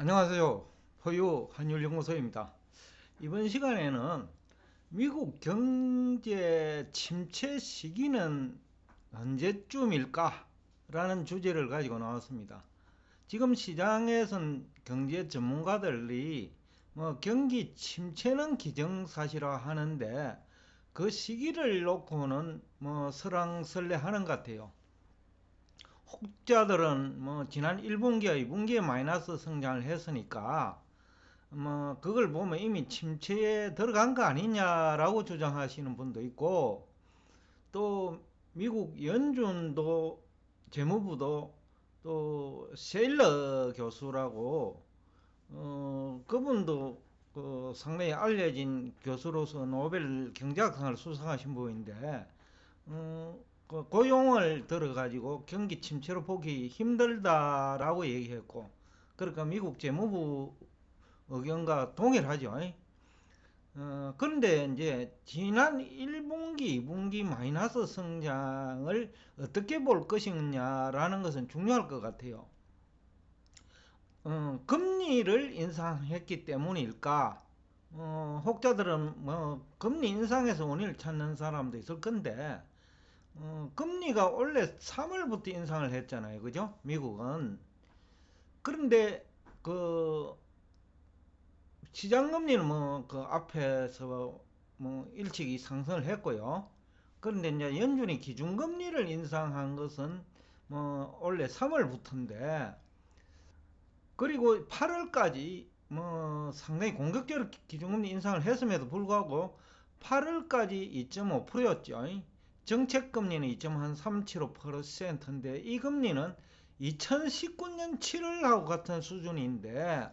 안녕하세요. 포유 한율연구소입니다. 이번 시간에는 미국 경제 침체 시기는 언제쯤일까? 라는 주제를 가지고 나왔습니다. 지금 시장에선 경제 전문가들이 경기 침체는 기정사실화 하는데 그 시기를 놓고는 설왕설래 하는 것 같아요. 혹자들은 지난 1분기와 2분기에 마이너스 성장을 했으니까 그걸 보면 이미 침체에 들어간 거 아니냐라고 주장하시는 분도 있고, 또 미국 연준도 재무부도 또 셰일러 교수라고 그분도 상당히 알려진 교수로서 노벨 경제학상을 수상하신 분인데, 그 용어를 들어가지고 경기 침체로 보기 힘들다라고 얘기했고, 그러니까 미국 재무부 의견과 동일하죠. 그런데 이제 지난 1분기, 2분기 마이너스 성장을 어떻게 볼 것이냐라는 것은 중요할 것 같아요. 금리를 인상했기 때문일까? 혹자들은 금리 인상에서 원인을 찾는 사람도 있을 건데, 금리가 원래 3월부터 인상을 했잖아요. 그죠? 미국은. 그런데 그 시장금리는 그 앞에서 일찍이 상승을 했고요. 그런데 이제 연준이 기준금리를 인상한 것은 원래 3월부터인데, 그리고 8월까지 상당히 공격적으로 기준금리 인상을 했음에도 불구하고 8월까지 2.5%였죠. 정책금리는 2.375%인데 이 금리는 2019년 7월하고 같은 수준인데,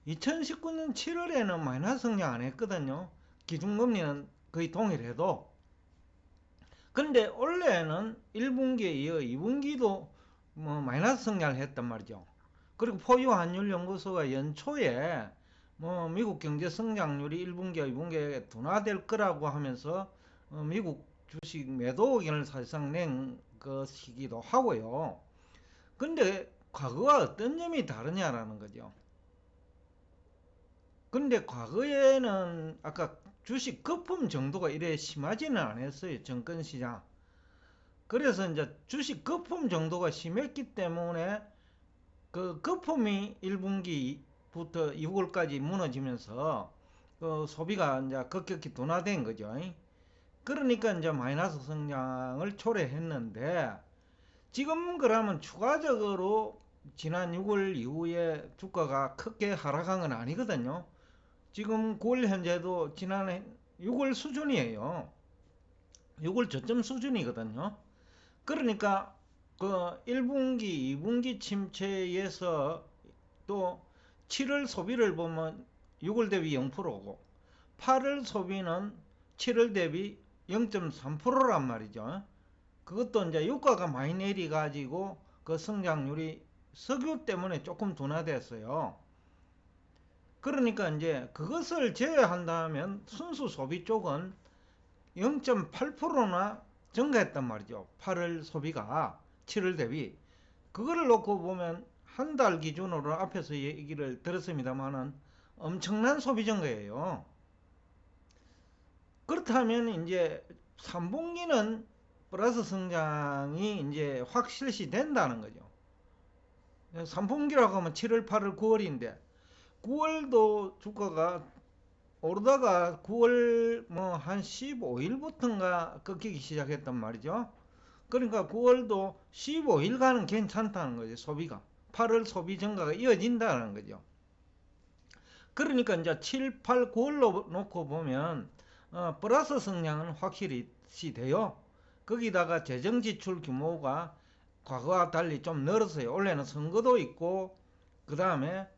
2019년 7월에는 마이너스 성장 안 했거든요. 기준금리는 거의 동일해도. 근데 올해는 1분기에 이어 2분기도 마이너스 성장을 했단 말이죠. 그리고 포유 환율 연구소가 연초에 미국 경제 성장률이 1분기와 2분기에 둔화될 거라고 하면서 미국 주식 매도 의견을 사실상 낸 것이기도 하고요. 근데 과거와 어떤 점이 다르냐라는 거죠. 근데 과거에는 아까 주식 거품 정도가 이래 심하지는 않았어요. 증권시장. 그래서 이제 주식 거품 정도가 심했기 때문에 그 거품이 1분기부터 2월까지 무너지면서 그 소비가 이제 급격히 둔화된 거죠. 그러니까 이제 마이너스 성장을 초래했는데, 지금 그러면 추가적으로 지난 6월 이후에 주가가 크게 하락한 건 아니거든요. 지금 9월 현재도 지난해 6월 수준이에요. 6월 저점 수준이거든요. 그러니까 그 1분기, 2분기 침체에서 또 7월 소비를 보면 6월 대비 0%고 8월 소비는 7월 대비 0.3%란 말이죠. 그것도 이제 유가가 많이 내려가지고 그 성장률이 석유 때문에 조금 둔화됐어요. 그러니까 이제 그것을 제외한다면 순수 소비 쪽은 0.8%나 증가했단 말이죠. 8월 소비가 7월 대비. 그거를 놓고 보면 한 달 기준으로 앞에서 얘기를 들었습니다만은 엄청난 소비 증가예요. 그렇다면 이제 3분기는 플러스 성장이 이제 확실시 된다는 거죠. 3분기라고 하면 7월, 8월, 9월인데 9월도 주가가 오르다가 9월 한 15일부터인가 꺾이기 시작했단 말이죠. 그러니까 9월도 15일간은 괜찮다는 거죠. 소비가. 8월 소비 증가가 이어진다는 거죠. 그러니까 이제 7, 8, 9월로 놓고 보면 플러스 성장은 확실히 돼요. 거기다가 재정 지출 규모가 과거와 달리 좀 늘었어요. 원래는 선거도 있고 그 다음에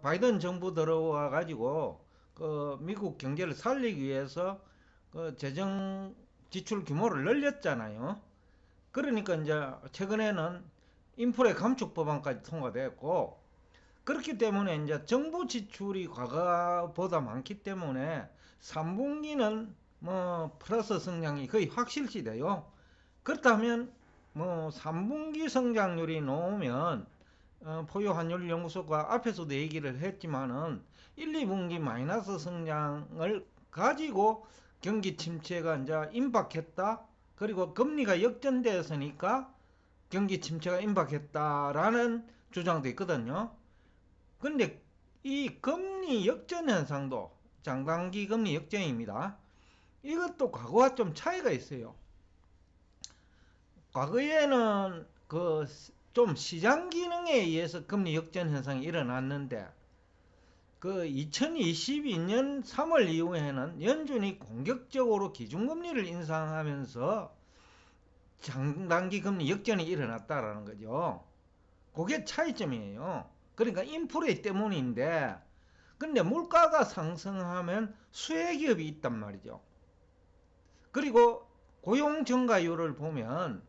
바이든 정부 들어와 가지고 그 미국 경제를 살리기 위해서 그 재정 지출 규모를 늘렸잖아요. 그러니까 이제 최근에는 인플레 감축 법안까지 통과됐고, 그렇기 때문에 이제 정부 지출이 과거보다 많기 때문에 3분기는 플러스 성장이 거의 확실시 돼요. 그렇다면 3분기 성장률이 놓으면 포유환율연구소가 앞에서도 얘기를 했지만은 1, 2분기 마이너스 성장을 가지고 경기 침체가 이제 임박했다. 그리고 금리가 역전되었으니까 경기 침체가 임박했다라는 주장도 있거든요. 근데 이 금리 역전 현상도 장단기 금리 역전입니다. 이것도 과거와 좀 차이가 있어요. 과거에는 그 좀 시장 기능에 의해서 금리 역전 현상이 일어났는데 그 2022년 3월 이후에는 연준이 공격적으로 기준금리를 인상하면서 장단기 금리 역전이 일어났다라는 거죠. 그게 차이점이에요. 그러니까 인플레 때문인데 근데 물가가 상승하면 수혜기업이 있단 말이죠. 그리고 고용 증가율을 보면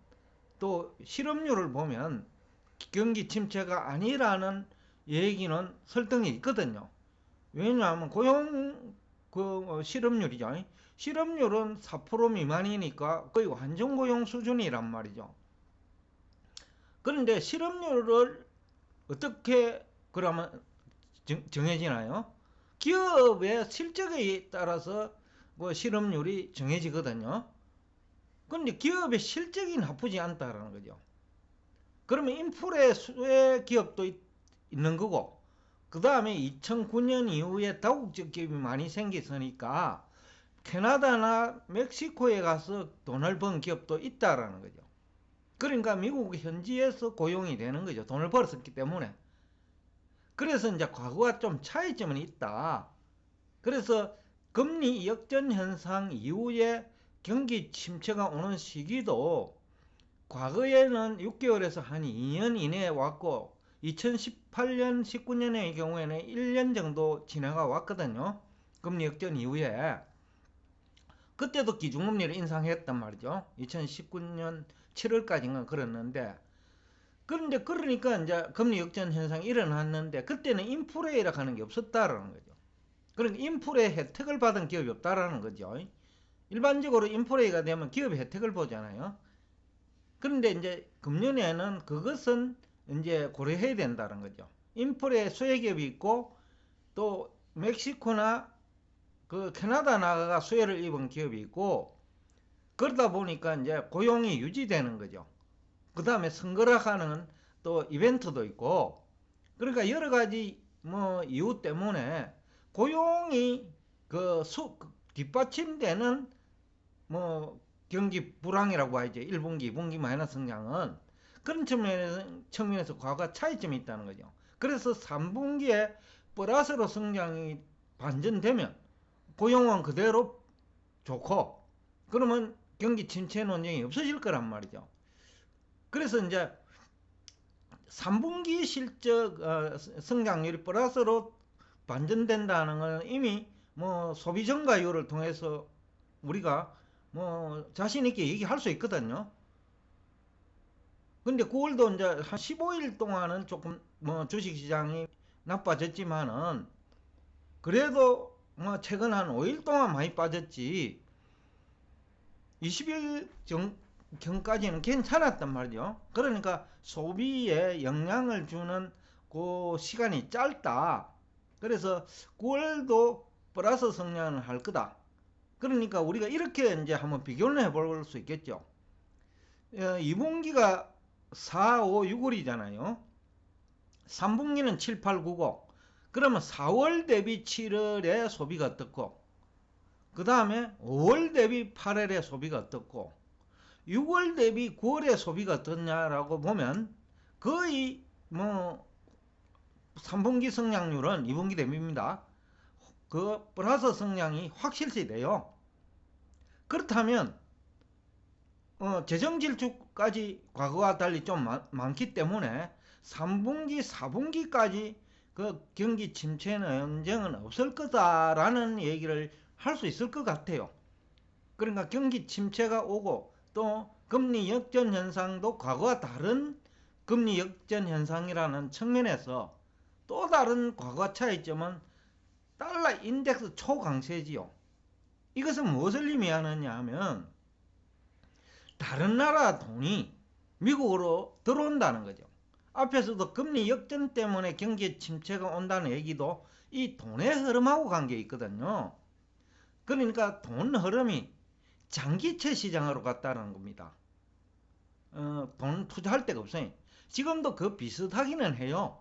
또 실업률을 보면 경기 침체가 아니라는 얘기는 설득이 있거든요. 왜냐하면 고용 실업률이죠. 실업률은 4% 미만이니까 거의 완전 고용 수준이란 말이죠. 그런데 실업률을 어떻게 그러면 정해지나요? 기업의 실적에 따라서 그 실업률이 정해지거든요. 그런데 기업의 실적이 나쁘지 않다라는 거죠. 그러면 인플레 수혜 기업도 있는 거고, 그 다음에 2009년 이후에 다국적 기업이 많이 생겼으니까 캐나다나 멕시코에 가서 돈을 번 기업도 있다라는 거죠. 그러니까 미국 현지에서 고용이 되는 거죠. 돈을 벌었기 때문에. 그래서 이제 과거와 좀 차이점은 있다. 그래서 금리 역전 현상 이후에 경기 침체가 오는 시기도 과거에는 6개월에서 한 2년 이내에 왔고 2018년, 19년의 경우에는 1년 정도 지나가 왔거든요. 금리 역전 이후에. 그때도 기준금리를 인상했단 말이죠. 2019년 7월까지는 그랬는데 그런데 그러니까 이제 금리 역전 현상이 일어났는데 그때는 인플레이라 하는 게 없었다라는 거죠. 그러니까 인플레 혜택을 받은 기업이 없다라는 거죠. 일반적으로 인플레이가 되면 기업이 혜택을 보잖아요. 그런데 이제 금년에는 그것은 이제 고려해야 된다는 거죠. 인플레 수혜기업이 있고 또 멕시코나 그 캐나다 나가가 수혜를 입은 기업이 있고 그러다 보니까 이제 고용이 유지되는 거죠. 그 다음에 선거락하는 또 이벤트도 있고 그러니까 여러 가지 뭐 이유 때문에 고용이 뒷받침되는 뭐 경기 불황이라고 하죠. 1분기, 2분기 마이너스 성장은 그런 측면에서 과거와 차이점이 있다는 거죠. 그래서 3분기에 플러스로 성장이 반전되면 고용은 그대로 좋고 그러면 경기 침체 논쟁이 없어질 거란 말이죠. 그래서 이제 3분기 실적 성장률이 플러스로 반전된다는 건 이미 뭐 소비 증가율을 통해서 우리가 뭐 자신 있게 얘기할 수 있거든요. 근데 9월도 이제 한 15일 동안은 조금 뭐 주식 시장이 나빠졌지만은 그래도 뭐 최근 한 5일 동안 많이 빠졌지 20일 전까지는 괜찮았단 말이죠. 그러니까 소비에 영향을 주는 그 시간이 짧다. 그래서 9월도 플러스 성장을 할 거다. 그러니까 우리가 이렇게 이제 한번 비교를 해볼 수 있겠죠. 2분기가 4, 5, 6월이잖아요. 3분기는 7, 8, 9, 9. 그러면 4월 대비 7월의 소비가 어떻고 그 다음에 5월 대비 8월의 소비가 어떻고 6월 대비 9월의 소비가 어떻냐라고 보면 거의 뭐 3분기 성장률은 2분기 대비입니다. 그 플러스 성장이 확실시 돼요. 그렇다면 재정 질주까지 과거와 달리 좀 많기 때문에 3분기, 4분기까지 그 경기 침체 논쟁은 없을 거다라는 얘기를 할 수 있을 것 같아요. 그러니까 경기 침체가 오고 또 금리 역전 현상도 과거와 다른 금리 역전 현상이라는 측면에서 또 다른 과거 차이점은 달러 인덱스 초강세지요. 이것은 무엇을 의미하느냐 하면 다른 나라 돈이 미국으로 들어온다는 거죠. 앞에서도 금리 역전 때문에 경기 침체가 온다는 얘기도 이 돈의 흐름하고 관계 있거든요. 그러니까 돈 흐름이 장기채 시장으로 갔다는 겁니다. 돈 투자할 데가 없어요. 지금도 그 비슷하기는 해요.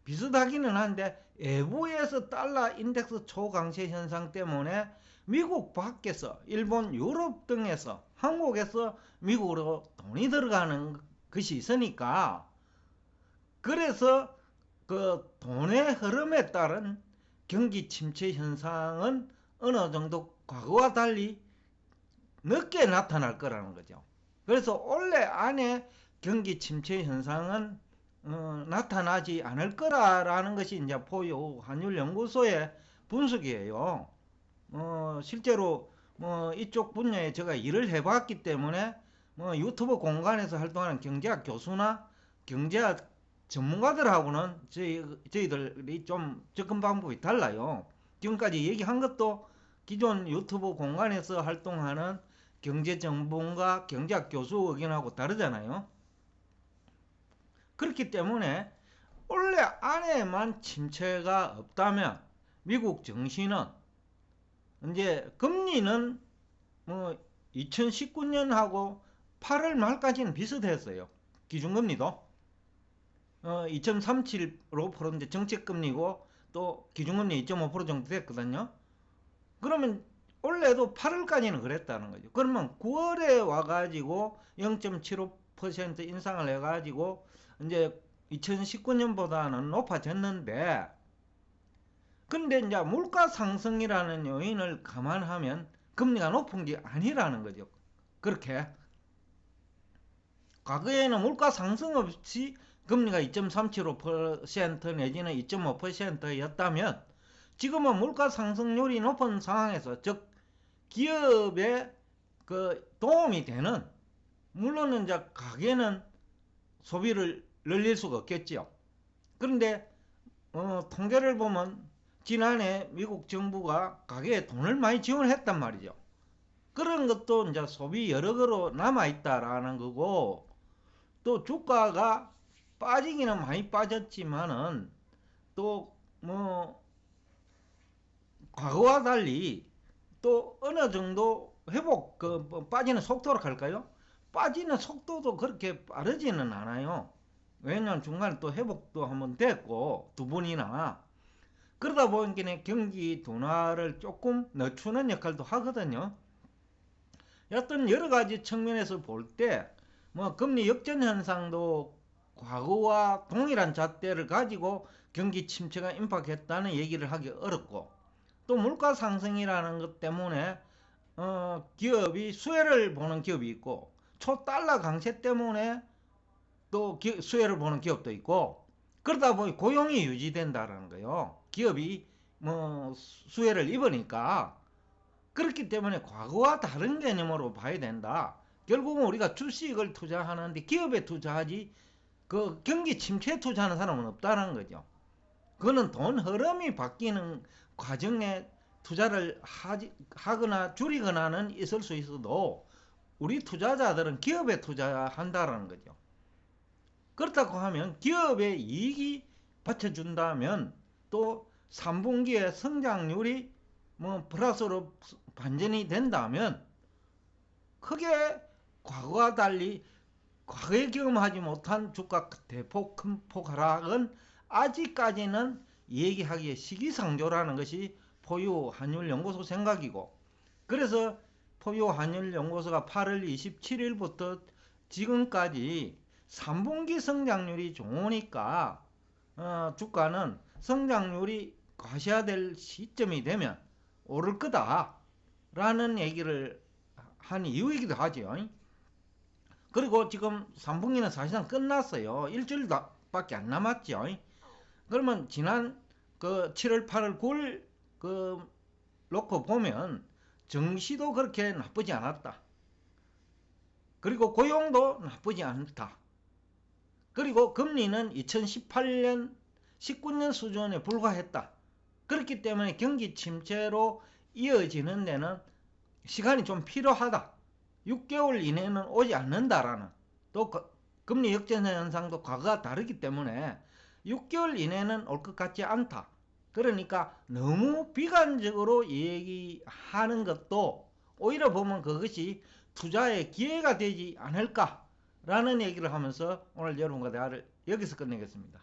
비슷하기는 한데 외부에서 달러 인덱스 초강세 현상 때문에 미국 밖에서 일본, 유럽 등에서 한국에서 미국으로 돈이 들어가는 것이 있으니까 그래서 그 돈의 흐름에 따른 경기 침체 현상은 어느 정도 과거와 달리 늦게 나타날 거라는 거죠. 그래서 올해 안에 경기 침체 현상은 나타나지 않을 거라는 것이 이제 포유 환율연구소의 분석이에요. 실제로 이쪽 분야에 제가 일을 해봤기 때문에 유튜브 공간에서 활동하는 경제학 교수나 경제학 전문가들하고는 저희들이 좀 접근 방법이 달라요. 지금까지 얘기한 것도 기존 유튜브 공간에서 활동하는 경제 전문가, 경제학 교수 의견하고 다르잖아요. 그렇기 때문에 올해 안에만 침체가 없다면 미국 증시는 이제 금리는 2019년하고 8월 말까지는 비슷했어요. 기준금리도 2.37% 정책금리고 또 기준금리 2.5% 정도 됐거든요. 그러면 올해도 8월까지는 그랬다는 거죠. 그러면 9월에 와가지고 0.75% 인상을 해가지고 이제 2019년보다는 높아졌는데, 근데 이제 물가 상승이라는 요인을 감안하면 금리가 높은 게 아니라는 거죠. 그렇게 과거에는 물가 상승 없이 금리가 2.375% 내지는 2.5%였다면 지금은 물가 상승률이 높은 상황에서, 즉 기업에 그 도움이 되는, 물론 이제 가게는 소비를 늘릴 수가 없겠지요. 그런데 통계를 보면 지난해 미국 정부가 가게에 돈을 많이 지원했단 말이죠. 그런 것도 이제 소비 여력으로 남아있다라는 거고, 또 주가가 빠지기는 많이 빠졌지만은 또 과거와 달리 또 어느 정도 회복, 빠지는 속도로 할까요? 빠지는 속도도 그렇게 빠르지는 않아요. 왜냐하면 중간에 또 회복도 한번 됐고, 두 번이나. 그러다 보니까 경기 둔화를 조금 늦추는 역할도 하거든요. 여튼 여러 가지 측면에서 볼 때, 금리 역전 현상도 과거와 동일한 잣대를 가지고 경기 침체가 임박했다는 얘기를 하기 어렵고, 또 물가 상승이라는 것 때문에 기업이 수혜를 보는 기업이 있고, 초달러 강세 때문에 또 수혜를 보는 기업도 있고, 그러다 보니 고용이 유지된다는 거예요. 기업이 수혜를 입으니까. 그렇기 때문에 과거와 다른 개념으로 봐야 된다. 결국은 우리가 주식을 투자하는데 기업에 투자하지 그 경기 침체에 투자하는 사람은 없다는 거죠. 그거는 돈 흐름이 바뀌는 과정에 투자를 하거나 줄이거나는 있을 수 있어도 우리 투자자들은 기업에 투자한다는 거죠. 그렇다고 하면 기업의 이익이 받쳐준다면 또 3분기에 성장률이 플러스로 반전이 된다면 크게 과거와 달리 과거에 경험하지 못한 주가 대폭 큰 폭 하락은 아직까지는 얘기하기에 시기상조라는 것이 포유 환율연구소 생각이고, 그래서 포유 환율연구소가 8월 27일부터 지금까지 3분기 성장률이 좋으니까 주가는 성장률이 과시화될 시점이 되면 오를 거다 라는 얘기를 한 이유이기도 하죠. 그리고 지금 3분기는 사실상 끝났어요. 일주일밖에 안 남았죠. 그러면 지난 7월, 8월, 9월 놓고 보면 증시도 그렇게 나쁘지 않았다. 그리고 고용도 나쁘지 않다. 그리고 금리는 2018년, 19년 수준에 불과했다. 그렇기 때문에 경기 침체로 이어지는 데는 시간이 좀 필요하다. 6개월 이내는 오지 않는다라는, 또 금리 역전 현상도 과거와 다르기 때문에 6개월 이내는 올 것 같지 않다. 그러니까 너무 비관적으로 얘기하는 것도 오히려 보면 그것이 투자의 기회가 되지 않을까라는 얘기를 하면서 오늘 여러분과 대화를 여기서 끝내겠습니다.